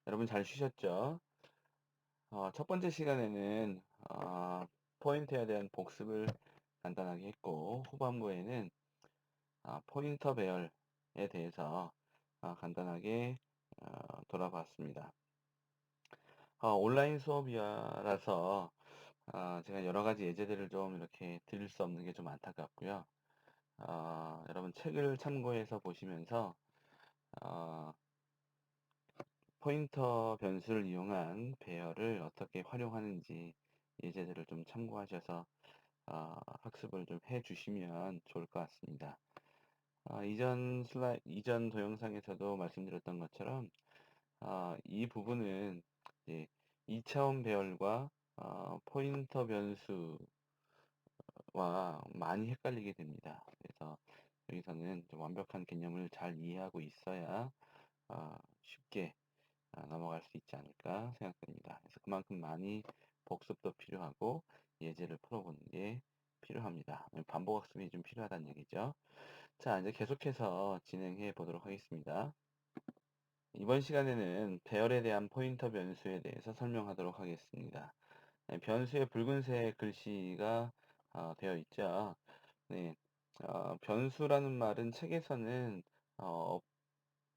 여러분 잘 쉬셨죠? 첫 번째 시간에는 포인터에 대한 복습을 간단하게 했고, 후반부에는 포인터 배열에 대해서 간단하게 돌아봤습니다. 온라인 수업이라서 제가 여러 가지 예제들을 좀 이렇게 드릴 수 없는 게 좀 안타깝고요. 여러분 책을 참고해서 보시면서 어, 포인터 변수를 이용한 배열을 어떻게 활용하는지 예제들을 좀 참고하셔서 학습을 좀 해주시면 좋을 것 같습니다. 이전 동영상에서도 말씀드렸던 것처럼 이 부분은 이제 2차원 배열과 포인터 변수와 많이 헷갈리게 됩니다. 그래서 여기서는 좀 완벽한 개념을 잘 이해하고 있어야 쉽게 넘어갈 수 있지 않을까 생각됩니다. 그래서 그만큼 많이 복습도 필요하고 예제를 풀어보는 게 필요합니다. 반복학습이 좀 필요하다는 얘기죠. 자, 이제 계속해서 진행해 보도록 하겠습니다. 이번 시간에는 배열에 대한 포인터 변수에 대해서 설명하도록 하겠습니다. 네, 변수에 붉은색 글씨가 되어 있죠. 네, 변수라는 말은 책에서는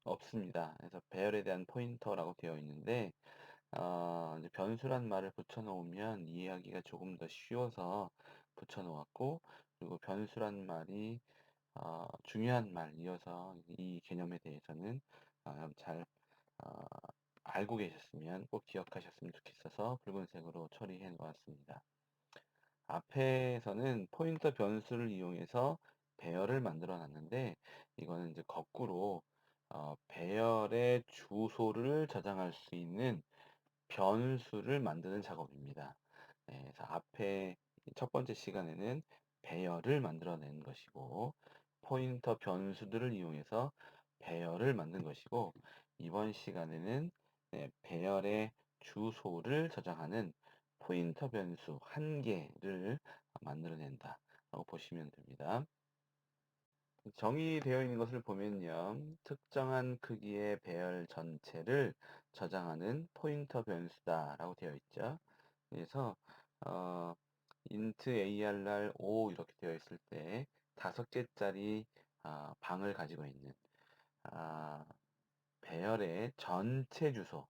없습니다. 그래서 배열에 대한 포인터라고 되어 있는데 이제 변수란 말을 붙여놓으면 이해하기가 조금 더 쉬워서 붙여놓았고, 그리고 변수란 말이 중요한 말이어서 이 개념에 대해서는 잘 어, 알고 계셨으면 꼭 기억하셨으면 좋겠어서 붉은색으로 처리해 놓았습니다. 앞에서는 포인터 변수를 이용해서 배열을 만들어 놨는데, 이거는 이제 거꾸로 배열의 주소를 저장할 수 있는 변수를 만드는 작업입니다. 네, 그래서 앞에 첫 번째 시간에는 배열을 만들어낸 것이고, 포인터 변수들을 이용해서 배열을 만든 것이고, 이번 시간에는 배열의 주소를 저장하는 포인터 변수 한 개를 만들어낸다 라고 보시면 됩니다. 정의되어 있는 것을 보면요. 특정한 크기의 배열 전체를 저장하는 포인터 변수다라고 되어 있죠. 그래서 어, int arr 5 이렇게 되어 있을 때 5개짜리 방을 가지고 있는 아, 배열의 전체 주소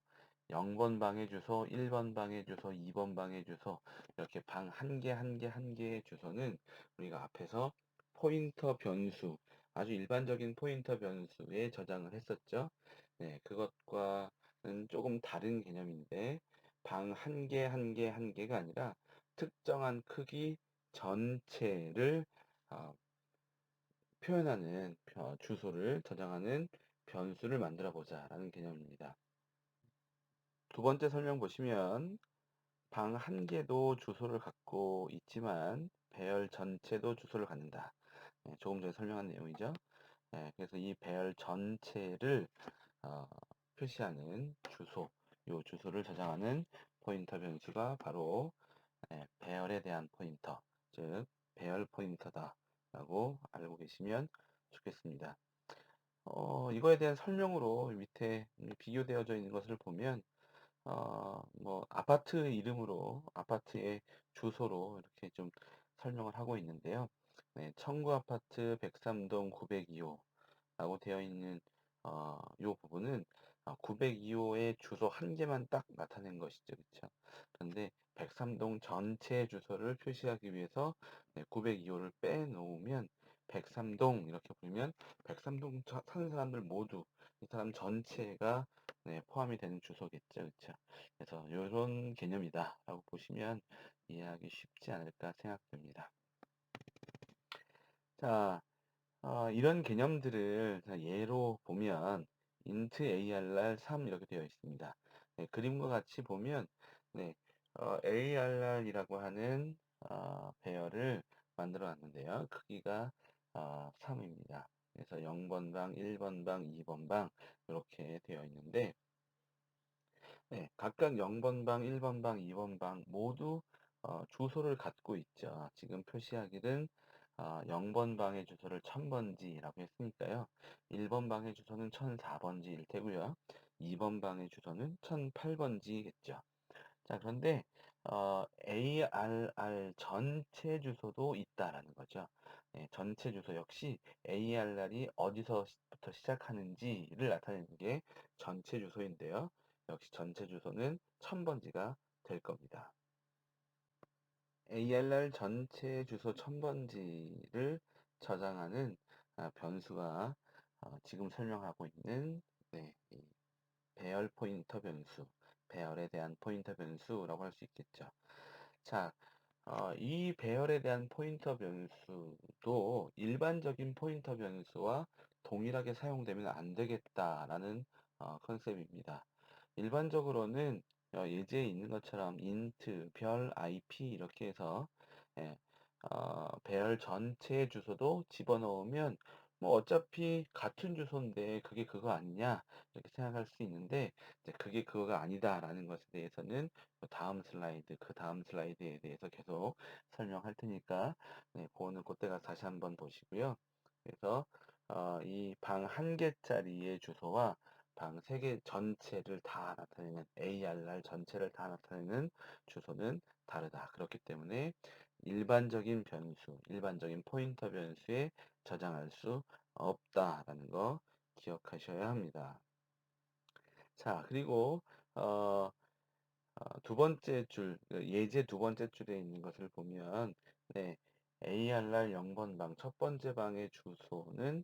0번 방의 주소, 1번 방의 주소, 2번 방의 주소 이렇게 방 한 개 한 개 한 개의 주소는 우리가 앞에서 포인터 변수 아주 일반적인 포인터 변수에 저장을 했었죠. 네, 그것과는 조금 다른 개념인데 방 한 개 한 개 한 개가 아니라 특정한 크기 전체를 표현하는 주소를 저장하는 변수를 만들어 보자 라는 개념입니다. 두 번째 설명 보시면 방 한 개도 주소를 갖고 있지만 배열 전체도 주소를 갖는다. 조금 전에 설명한 내용이죠. 그래서 이 배열 전체를 어, 표시하는 주소, 이 주소를 저장하는 포인터 변수가 바로 배열에 대한 포인터, 즉 배열 포인터다 라고 알고 계시면 좋겠습니다. 이거에 대한 설명으로 밑에 비교되어져 있는 것을 보면 뭐 아파트 이름으로 아파트의 주소로 이렇게 좀 설명을 하고 있는데요. 네, 청구 아파트 103동 902호 라고 되어 있는 요 부분은 902호의 주소 한 개만 딱 나타낸 것이죠. 그렇죠? 그런데 103동 전체 주소를 표시하기 위해서 902호를 빼놓으면 103동 이렇게 부르면 103동 사는 사람들 모두 이 사람 전체가 포함이 되는 주소겠죠. 그렇죠? 그래서 이런 개념이다 라고 보시면 이해하기 쉽지 않을까 생각됩니다. 자, 이런 개념들을 예로 보면 int arr 3 이렇게 되어 있습니다. 네, 그림과 같이 보면 arr이라고 하는 배열을 만들어 놨는데요. 크기가 3입니다. 그래서 0번 방, 1번 방, 2번 방 이렇게 되어 있는데 각각 0번 방, 1번 방, 2번 방 모두 주소를 갖고 있죠. 지금 표시하기는 0번 방의 주소를 1000번지라고 했으니까요. 1번 방의 주소는 1004번지일 테고요. 2번 방의 주소는 1008번지겠죠. 자, 그런데 ARR 전체 주소도 있다라는 거죠. 네, 전체 주소 역시 ARR이 어디서부터 시작하는지를 나타내는 게 전체 주소인데요. 역시 전체 주소는 1000번지가 될 겁니다. ARR 전체 주소 1000번지를 저장하는 변수가 지금 설명하고 있는 네, 이 배열 포인터 변수, 배열에 대한 포인터 변수라고 할 수 있겠죠. 자, 이 배열에 대한 포인터 변수도 일반적인 포인터 변수와 동일하게 사용되면 안 되겠다라는 컨셉입니다. 일반적으로는 예제에 있는 것처럼 int, 별, ip 이렇게 해서 예, 배열 전체 주소도 집어넣으면 뭐 어차피 같은 주소인데 그게 그거 아니냐 이렇게 생각할 수 있는데 이제 그게 그거가 아니다라는 것에 대해서는 다음 슬라이드, 그 다음 슬라이드에 대해서 계속 설명할 테니까 네, 그거는 그때 가서 다시 한번 보시고요. 그래서 이 방 한 개짜리의 주소와 방 세 개 전체를 다 나타내는 ARR 전체를 다 나타내는 주소는 다르다. 그렇기 때문에 일반적인 변수, 일반적인 포인터 변수에 저장할 수 없다라는 거 기억하셔야 합니다. 자, 그리고 어, 두 번째 줄, 그 예제 두 번째 줄에 있는 것을 보면, 네, ARR 0번 방, 첫 번째 방의 주소는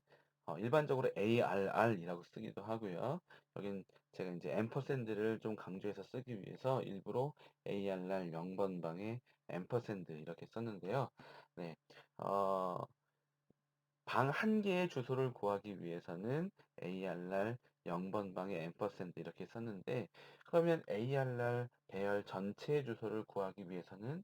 일반적으로 ARR이라고 쓰기도 하고요. 여긴 제가 이제 앰퍼샌드를 좀 강조해서 쓰기 위해서 일부러 ARR 0번 방에 앰퍼샌드 이렇게 썼는데요. 네, 어, 방 한 개의 주소를 구하기 위해서는 ARR 0번 방에 앰퍼샌드 이렇게 썼는데 그러면 ARR 배열 전체의 주소를 구하기 위해서는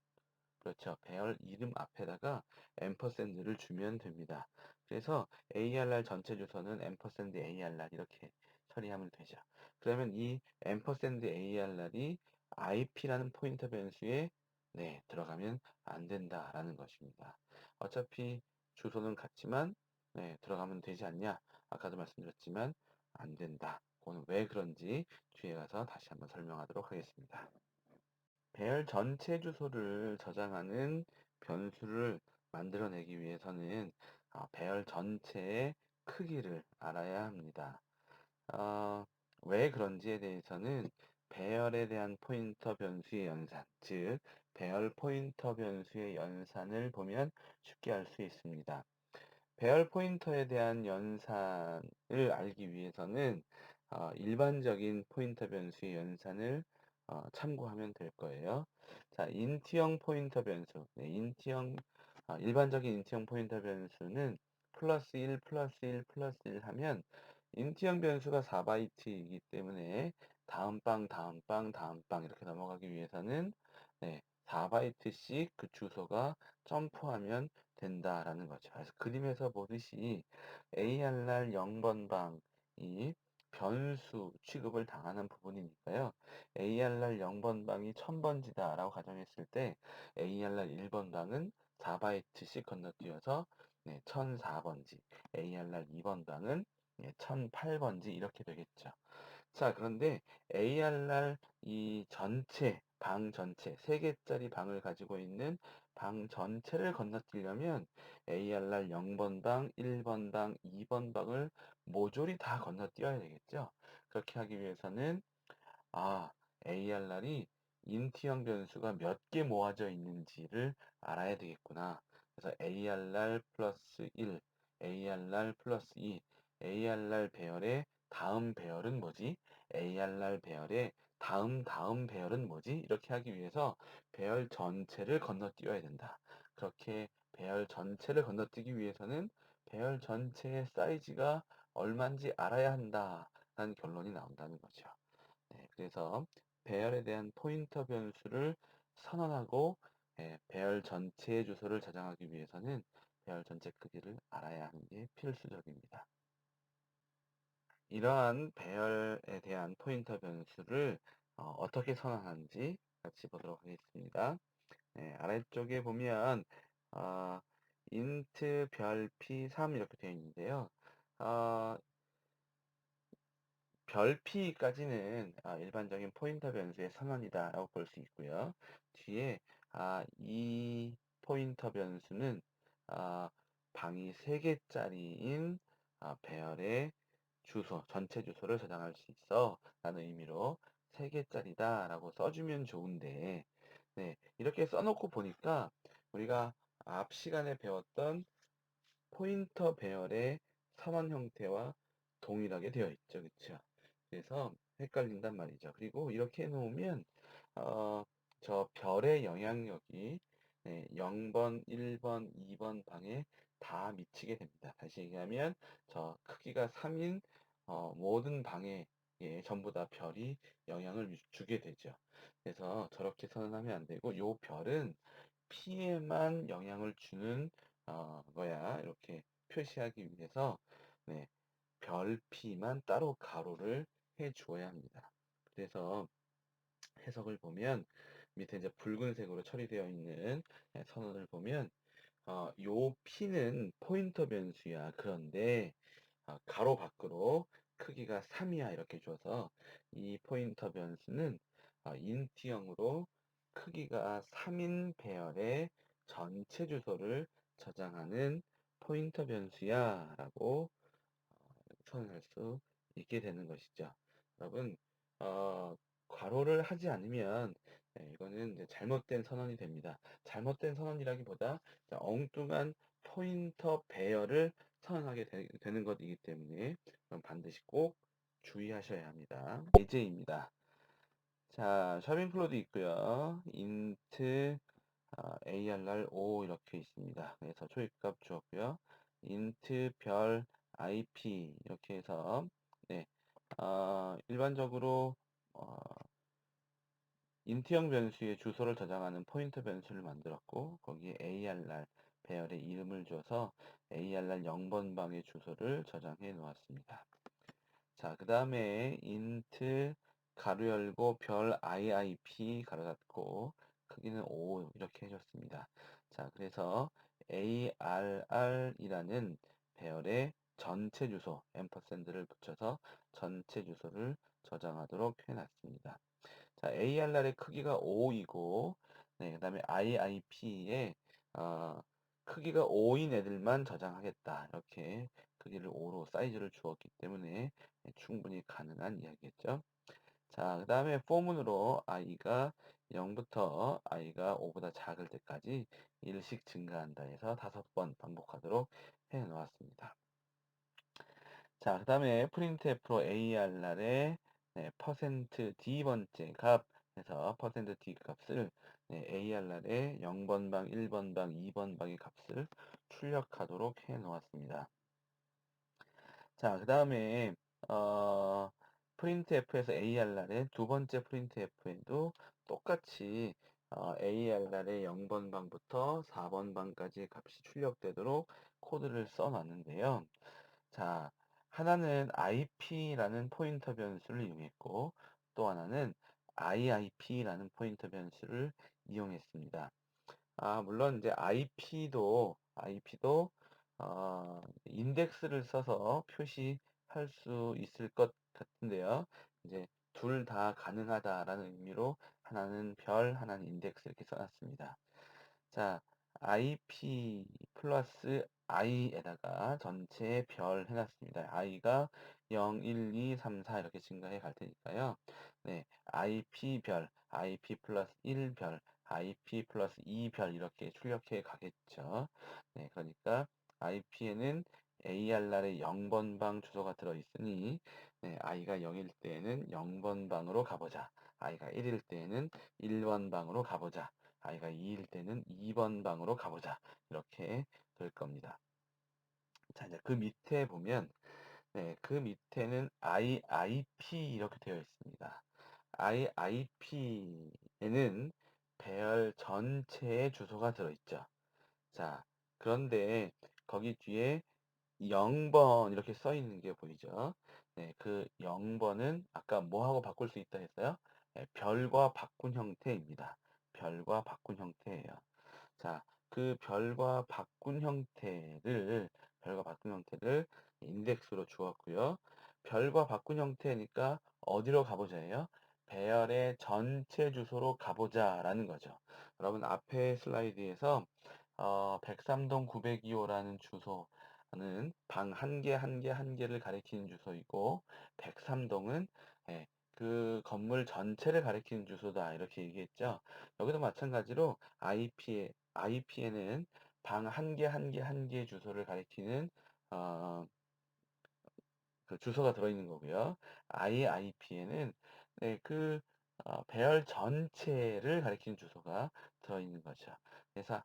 그렇죠. 배열 이름 앞에다가 앰퍼샌드를 주면 됩니다. 그래서 ARR 전체 주소는 앰퍼샌드 ARR 이렇게 처리하면 되죠. 그러면 이 앰퍼샌드 ARR이 IP라는 포인터 변수에 네, 들어가면 안 된다라는 것입니다. 어차피 주소는 같지만 네, 들어가면 되지 않냐? 아까도 말씀드렸지만 안 된다. 그건 왜 그런지 뒤에 가서 다시 한번 설명하도록 하겠습니다. 배열 전체 주소를 저장하는 변수를 만들어내기 위해서는 배열 전체의 크기를 알아야 합니다. 어, 왜 그런지에 대해서는 배열에 대한 포인터 변수의 연산, 즉 배열 포인터 변수의 연산을 보면 쉽게 알 수 있습니다. 배열 포인터에 대한 연산을 알기 위해서는 일반적인 포인터 변수의 연산을 참고하면 될 거예요. 자, 인트형 포인터 변수. 네, 일반적인 인트형 포인터 변수는 플러스 1, 플러스 1, 플러스 1 하면 인트형 변수가 4바이트이기 때문에 다음 방, 다음 방, 다음 방 이렇게 넘어가기 위해서는 네, 4바이트씩 그 주소가 점프하면 된다라는 거죠. 그래서 그림에서 보듯이 ARR 0번 방이 변수 취급을 당하는 부분이니까요. ARR 0번 방이 1000번지다라고 가정했을 때 ARR 1번 방은 4바이트씩 건너뛰어서 네, 1004번지, ARR 2번 방은 네, 1008번지 이렇게 되겠죠. 자, 그런데 ARR 이 전체, 방 전체, 3개짜리 방을 가지고 있는 방 전체를 건너뛰려면 ARR 0번 방, 1번 방, 2번 방을 모조리 다 건너뛰어야 되겠죠. 그렇게 하기 위해서는 ARR이 인트형 변수가 몇 개 모아져 있는지를 알아야 되겠구나. 그래서 ARR 플러스 1, ARR 플러스 2, ARR 배열의 다음 배열은 뭐지? ARR 배열의 다음 배열은 뭐지? 이렇게 하기 위해서 배열 전체를 건너뛰어야 된다. 그렇게 배열 전체를 건너뛰기 위해서는 배열 전체의 사이즈가 얼마인지 알아야 한다라는 결론이 나온다는 거죠. 네, 그래서 배열에 대한 포인터 변수를 선언하고 배열 전체의 주소를 저장하기 위해서는 배열 전체 크기를 알아야 하는 게 필수적입니다. 이러한 배열에 대한 포인터 변수를 어떻게 선언하는지 같이 보도록 하겠습니다. 네, 아래쪽에 보면 어, int 별 p3 이렇게 되어 있는데요. 어, 별P까지는 일반적인 포인터 변수의 선언이다라고 볼 수 있고요. 뒤에 이 포인터 변수는 아, 방이 3개짜리인 배열의 주소, 전체 주소를 저장할 수 있어 라는 의미로 3개짜리다라고 써주면 좋은데, 네, 이렇게 써놓고 보니까 우리가 앞 시간에 배웠던 포인터 배열의 선언 형태와 동일하게 되어 있죠. 그쵸? 그래서 헷갈린단 말이죠. 그리고 이렇게 해놓으면 어, 저 별의 영향력이 0번, 1번, 2번 방에 다 미치게 됩니다. 다시 얘기하면 저 크기가 3인 모든 방에 전부 다 별이 영향을 주게 되죠. 그래서 저렇게 선언하면 안 되고 요 별은 P에만 영향을 주는 거야. 이렇게 표시하기 위해서 네, 별 P만 따로 가로를 해 주어야 합니다. 그래서 해석을 보면 밑에 이제 붉은색으로 처리되어 있는 선언을 보면 요 P는 포인터 변수야. 그런데 가로 밖으로 크기가 3이야 이렇게 줘서 이 포인터 변수는 인트형으로 크기가 3인 배열의 전체 주소를 저장하는 포인터 변수야 라고 선언할 수 있게 되는 것이죠. 여러분, 어, 괄호를 하지 않으면 이거는 이제 잘못된 선언이 됩니다. 잘못된 선언이라기보다 엉뚱한 포인터 배열을 선언하게 되는 것이기 때문에 그럼 반드시 꼭 주의하셔야 합니다. 예제입니다. 자, 샤빈플로도 있고요. int ARR 5 이렇게 있습니다. 그래서 초입값 주었고요. int 별 IP 이렇게 해서 네, 일반적으로 어, 인트형 변수의 주소를 저장하는 포인터 변수를 만들었고 거기에 ARR 배열의 이름을 줘서 ARR 0번 방의 주소를 저장해 놓았습니다. 자, 그 다음에 int 가로 열고 별 iip 가로 닫고 크기는 5 이렇게 해줬습니다. 자, 그래서 arr이라는 배열의 전체 주소 앰퍼샌드를 붙여서 전체 주소를 저장하도록 해놨습니다. 자, ARR의 크기가 5이고 네, 그 다음에 iip에 크기가 5인 애들만 저장하겠다 이렇게 크기를 5로 사이즈를 주었기 때문에 충분히 가능한 이야기겠죠. 자, 그 다음에 포문으로 i가 0부터 i가 5보다 작을 때까지 1씩 증가한다 해서 5번 반복하도록 해 놓았습니다. 자, 그 다음에 printf로 arr의 %d 번째 값 해서 %d 값을 arr의 0번 방, 1번 방, 2번 방의 값을 출력하도록 해 놓았습니다. 자, 그 다음에 printf에서 arr의 두 번째 printf에도 똑같이 arr의 0번 방부터 4번 방까지 값이 출력되도록 코드를 써놨는데요. 자, 하나는 IP라는 포인터 변수를 이용했고 또 하나는 IIP라는 포인터 변수를 이용했습니다. 물론 이제 IP도 인덱스를 써서 표시할 수 있을 것 같은데요. 이제 둘 다 가능하다라는 의미로 하나는 별, 하나는 인덱스 이렇게 써놨습니다. 자, IP 플러스 i에다가 전체 별 해놨습니다. i가 0, 1, 2, 3, 4 이렇게 증가해 갈 테니까요. 네, IP 별, IP 플러스 1별, IP 플러스 2별 이렇게 출력해 가겠죠. 네, 그러니까 IP에는 ARR의 0번 방 주소가 들어있으니 네, i가 0일 때에는 0번 방으로 가보자. i가 1일 때에는 1번 방으로 가보자. i가 2일 때는 2번 방으로 가보자. 이렇게 될 겁니다. 자, 이제 그 밑에 보면, 네, 그 밑에는 IIP 이렇게 되어 있습니다. IIP에는 배열 전체의 주소가 들어있죠. 자, 그런데 거기 뒤에 0번 이렇게 써 있는 게 보이죠? 네, 그 0번은 아까 뭐하고 바꿀 수 있다 했어요? 네, 별과 바꾼 형태입니다. 별과 바꾼 형태예요. 자, 그 별과 바꾼 형태를 인덱스로 주었고요. 별과 바꾼 형태니까 어디로 가보자예요? 배열의 전체 주소로 가보자라는 거죠. 여러분 앞에 슬라이드에서 103동 902호라는 주소는 방 한 개, 한 개, 한 개를 가리키는 주소이고 103동은 그 건물 전체를 가리키는 주소다 이렇게 얘기했죠. 여기도 마찬가지로 IP에는 방 한 개, 한 개, 한 개 주소를 가리키는 어, 그 주소가 들어있는 거고요. IIP에는 배열 전체를 가리키는 주소가 들어있는 거죠. 그래서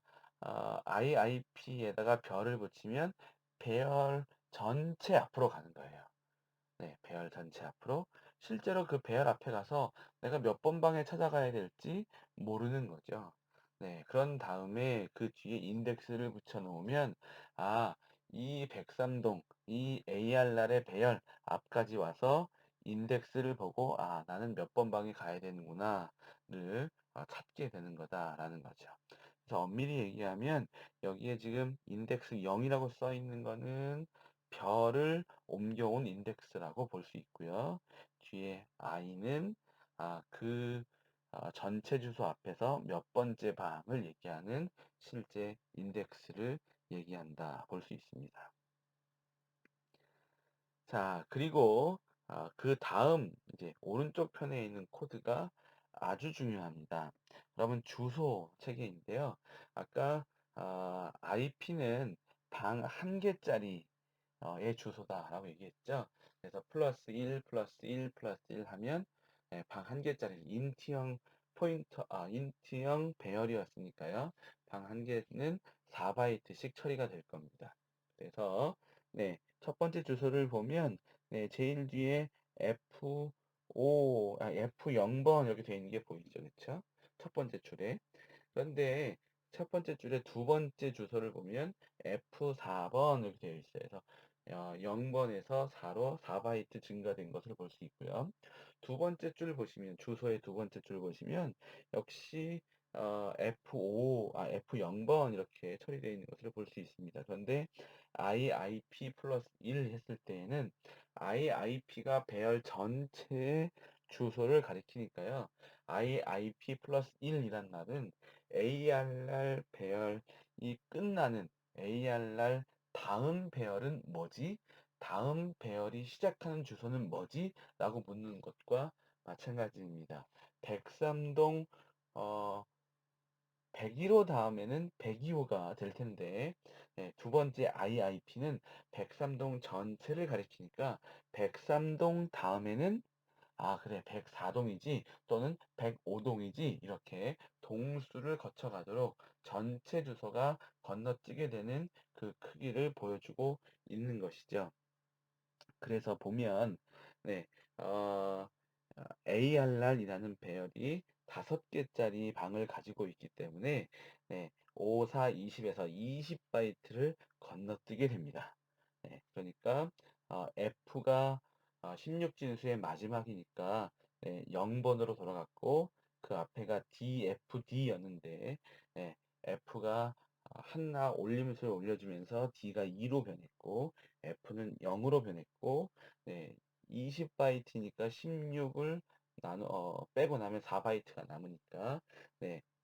IIP에다가 별을 붙이면 배열 전체 앞으로 가는 거예요. 네, 배열 전체 앞으로. 실제로 그 배열 앞에 가서 내가 몇 번 방에 찾아가야 될지 모르는 거죠. 네, 그런 다음에 그 뒤에 인덱스를 붙여 놓으면, 아, 이 103동, 이 AR날의 배열 앞까지 와서 인덱스를 보고, 아, 나는 몇 번 방에 가야 되는구나를 찾게 되는 거다라는 거죠. 그래서 엄밀히 얘기하면, 여기에 지금 인덱스 0이라고 써 있는 거는 별을 옮겨온 인덱스라고 볼 수 있고요. 뒤에 i는 전체 주소 앞에서 몇 번째 방을 얘기하는 실제 인덱스를 얘기한다 볼 수 있습니다. 자, 그리고 그 다음 이제 오른쪽 편에 있는 코드가 아주 중요합니다. 여러분 주소 체계인데요. 아까 IP는 방 한 개짜리 의 주소다라고 얘기했죠. 그래서 플러스 1, 플러스 1, 플러스 1 하면 방 한 개짜리 인트형 인트형 배열이었으니까요. 방 한 개는 4바이트씩 처리가 될 겁니다. 그래서 첫 번째 주소를 보면 제일 뒤에 F0번 이렇게 되어 있는 게 보이죠. 그렇죠? 첫 번째 줄에. 그런데 첫 번째 줄에 두 번째 주소를 보면 F4번 이렇게 되어 있어요. 그래서 0번에서 4로 4바이트 증가된 것을 볼 수 있고요. 두 번째 줄 보시면 주소의 두 번째 줄 보시면 역시 F0번 이렇게 처리되어 있는 것을 볼 수 있습니다. 그런데 IIP 플러스 1 했을 때에는 IIP가 배열 전체의 주소를 가리키니까요. IIP 플러스 1이란 말은 ARR 배열이 끝나는 ARR 다음 배열은 뭐지? 다음 배열이 시작하는 주소는 뭐지? 라고 묻는 것과 마찬가지입니다. 103동 101호 다음에는 102호가 될 텐데 두 번째 IIP는 103동 전체를 가리키니까 103동 다음에는 그래, 104동이지, 또는 105동이지, 이렇게 동수를 거쳐가도록 전체 주소가 건너뛰게 되는 그 크기를 보여주고 있는 것이죠. 그래서 보면, 네, 어, ARR이라는 배열이 5개짜리 방을 가지고 있기 때문에, 5, 4, 20에서 20바이트를 건너뛰게 됩니다. 그러니까, F가 16진수의 마지막이니까, 0번으로 돌아갔고, 그 앞에가 DFD였는데, F가 하나 올림수를 올려주면서 D가 2로 변했고, F는 0으로 변했고, 20바이트니까 16을 빼고 나면 4바이트가 남으니까,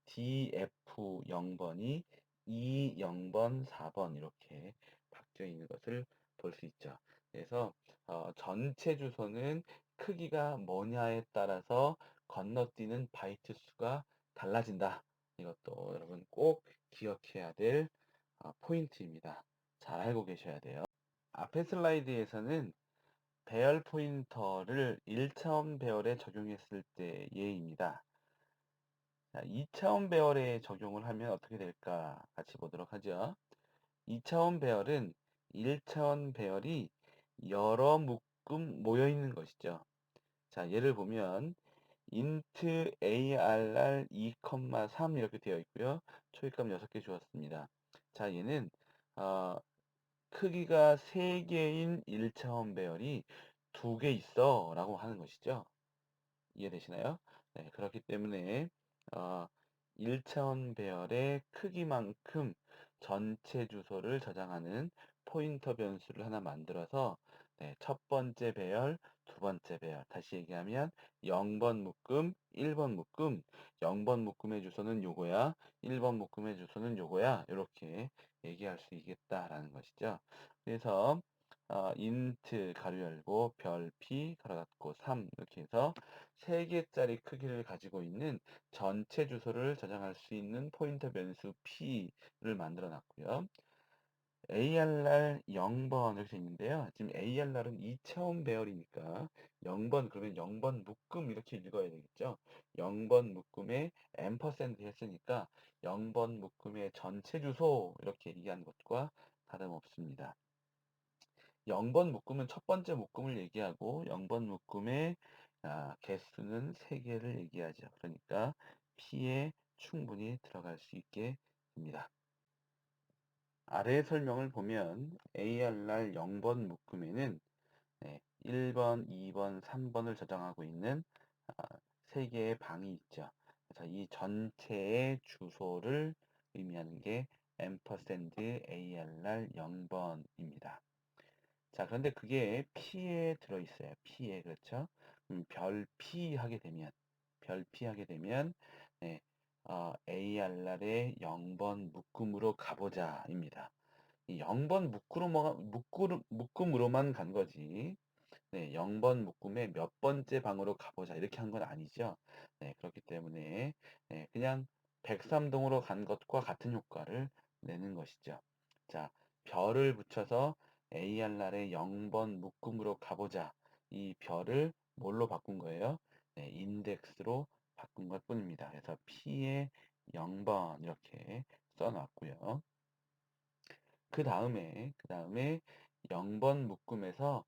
DF 0번이 2 0번, 4번 이렇게 바뀌어 있는 것을 볼 수 있죠. 그래서 전체 주소는 크기가 뭐냐에 따라서 건너뛰는 바이트 수가 달라진다. 이것도 여러분 꼭 기억해야 될 포인트입니다. 잘 알고 계셔야 돼요. 앞에 슬라이드에서는 배열 포인터를 1차원 배열에 적용했을 때 예입니다. 자, 2차원 배열에 적용을 하면 어떻게 될까 같이 보도록 하죠. 2차원 배열은 1차원 배열이 여러 묶음 모여 있는 것이죠. 자, 예를 보면 int arr 2,3 이렇게 되어 있고요. 초입값 6개 주었습니다. 자, 얘는 크기가 3개인 1차원 배열이 2개 있어 라고 하는 것이죠. 이해되시나요? 네, 그렇기 때문에 어, 1차원 배열의 크기만큼 전체 주소를 저장하는 포인터 변수를 하나 만들어서 네, 첫 번째 배열, 두 번째 배열. 다시 얘기하면 0번 묶음, 1번 묶음, 0번 묶음의 주소는 요거야, 1번 묶음의 주소는 요거야. 이렇게 얘기할 수 있겠다라는 것이죠. 그래서 인트 가로 열고 별 p 가로 닫고 3 이렇게 해서 3개짜리 크기를 가지고 있는 전체 주소를 저장할 수 있는 포인터 변수 p를 만들어 놨고요. ARR 0번 이렇게 있는데요. 지금 ARR은 2차원 배열이니까 0번 그러면 0번 묶음 이렇게 읽어야 되겠죠. 0번 묶음에 앰퍼샌드 했으니까 0번 묶음의 전체 주소 이렇게 얘기하는 것과 다름없습니다. 0번 묶음은 첫 번째 묶음을 얘기하고 0번 묶음의 개수는 3개를 얘기하죠. 그러니까 P에 충분히 들어갈 수 있게 됩니다. 아래의 설명을 보면 ARR 0번 묶음에는 1번, 2번, 3번을 저장하고 있는 3개의 방이 있죠. 그래서 이 전체의 주소를 의미하는 게 ampersand ARR 0번입니다. 자, 그런데 그게 P에 들어있어요. P에, 그렇죠? 별 P 하게 되면, 별 P 하게 되면, 네, ARR의 0번 묶음으로 가보자입니다. 이 0번 묶음으로만 간 거지. 네, 0번 묶음의 몇 번째 방으로 가보자 이렇게 한 건 아니죠. 네, 그렇기 때문에 그냥 103동으로 간 것과 같은 효과를 내는 것이죠. 자, 별을 붙여서 ARR의 0번 묶음으로 가보자. 이 별을 뭘로 바꾼 거예요? 네, 인덱스로 바꾼 것 뿐입니다. 그래서 P의 0번 이렇게 써놨고요. 그 다음에 0번 묶음에서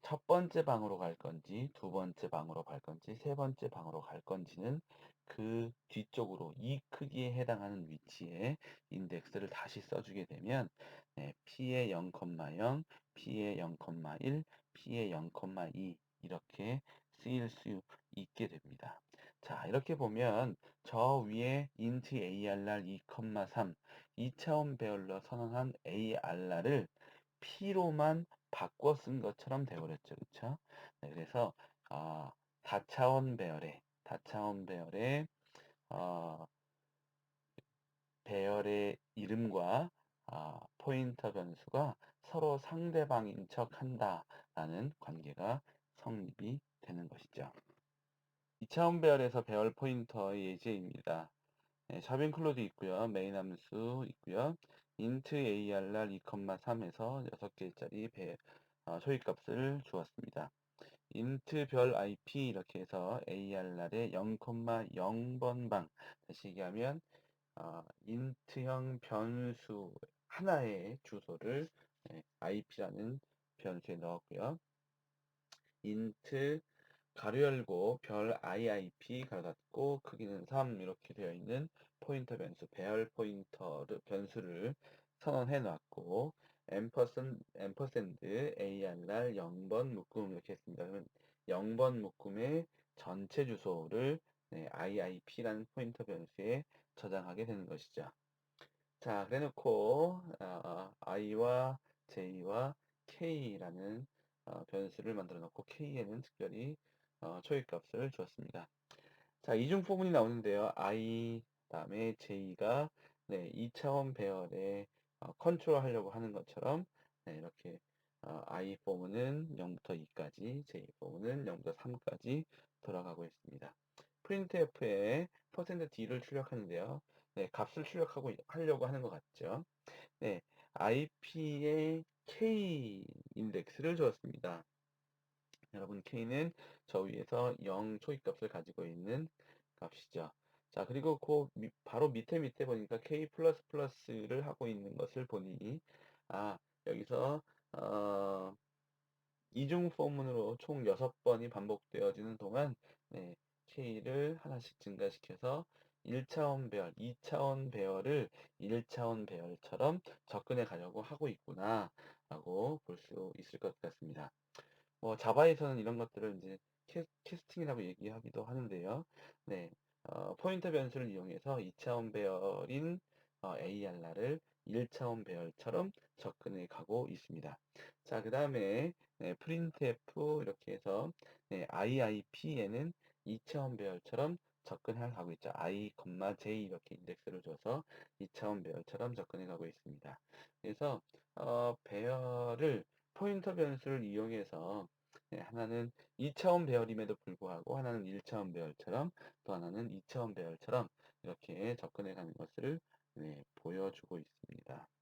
첫 번째 방으로 갈 건지, 두 번째 방으로 갈 건지, 세 번째 방으로 갈 건지는 그 뒤쪽으로 이 크기에 해당하는 위치에 인덱스를 다시 써주게 되면 P의 0,0, P의 0,1, P의 0,2 이렇게 쓰일 수 있게 됩니다. 자, 이렇게 보면 저 위에 int ARR 2,3 2차원 배열로 선언한 ARR을 P로만 바꿔 쓴 것처럼 되어버렸죠. 그쵸? 네, 그래서 다차원 배열의 어, 배열의 이름과 포인터 변수가 서로 상대방인 척 한다라는 관계가 성립이 되는 것이죠. 2차원 배열에서 배열 포인터의 예제입니다. 네, 샵인클로드 있고요. 메인 함수 있고요. int arr 2,3에서 6개짜리 초입값을 주었습니다. int 별 ip 이렇게 해서 arr의 0,0번 방 다시 얘기하면 int형 변수 하나의 주소를 ip라는 변수에 넣었고요. int 가로 열고 별 iip 가로 닫고 크기는 3 이렇게 되어 있는 포인터 변수 배열 포인터 변수를 선언해 놨고 앰퍼샌드 ARR 0번 묶음 이렇게 했습니다. 그러면 0번 묶음의 전체 주소를 iip라는 포인터 변수에 저장하게 되는 것이죠. 자, 그래놓고 i와 j와 k라는 변수를 만들어 놓고 k에는 특별히 초입값을 주었습니다. 자, 이중 포문이 나오는데요. i 다음에 j가 2차원 배열에 컨트롤 하려고 하는 것처럼 이렇게 i 포문은 0부터 2까지, j 포문은 0부터 3까지 돌아가고 있습니다. printf에 %d를 출력하는데요. 값을 하려고 하는 것 같죠. IP의 K 인덱스를 주었습니다. 여러분, K는 저 위에서 0 초기값을 가지고 있는 값이죠. 자, 그리고 바로 밑에 보니까 K++를 하고 있는 것을 보니, 여기서, 이중 포문으로 총 6번이 반복되어지는 동안 K를 하나씩 증가시켜서 1차원 배열, 2차원 배열을 1차원 배열처럼 접근해 가려고 하고 있구나 라고 볼 수 있을 것 같습니다. 자바에서는 이런 것들을 이제 캐스팅이라고 얘기하기도 하는데요. 포인터 변수를 이용해서 2차원 배열인 ARR을 1 차원 배열처럼 접근해 가고 있습니다. 자 그다음에 printf 이렇게 해서 IIP에는 2 차원 배열처럼 접근해 가고 있죠. i, j 이렇게 인덱스를 줘서 2 차원 배열처럼 접근해 가고 있습니다. 그래서 배열을 포인터 변수를 이용해서 하나는 2 차원 배열임에도 불구하고 하나는 1 차원 배열처럼 또 하나는 2 차원 배열처럼 이렇게 접근해 가는 것을 보여주고 있습니다.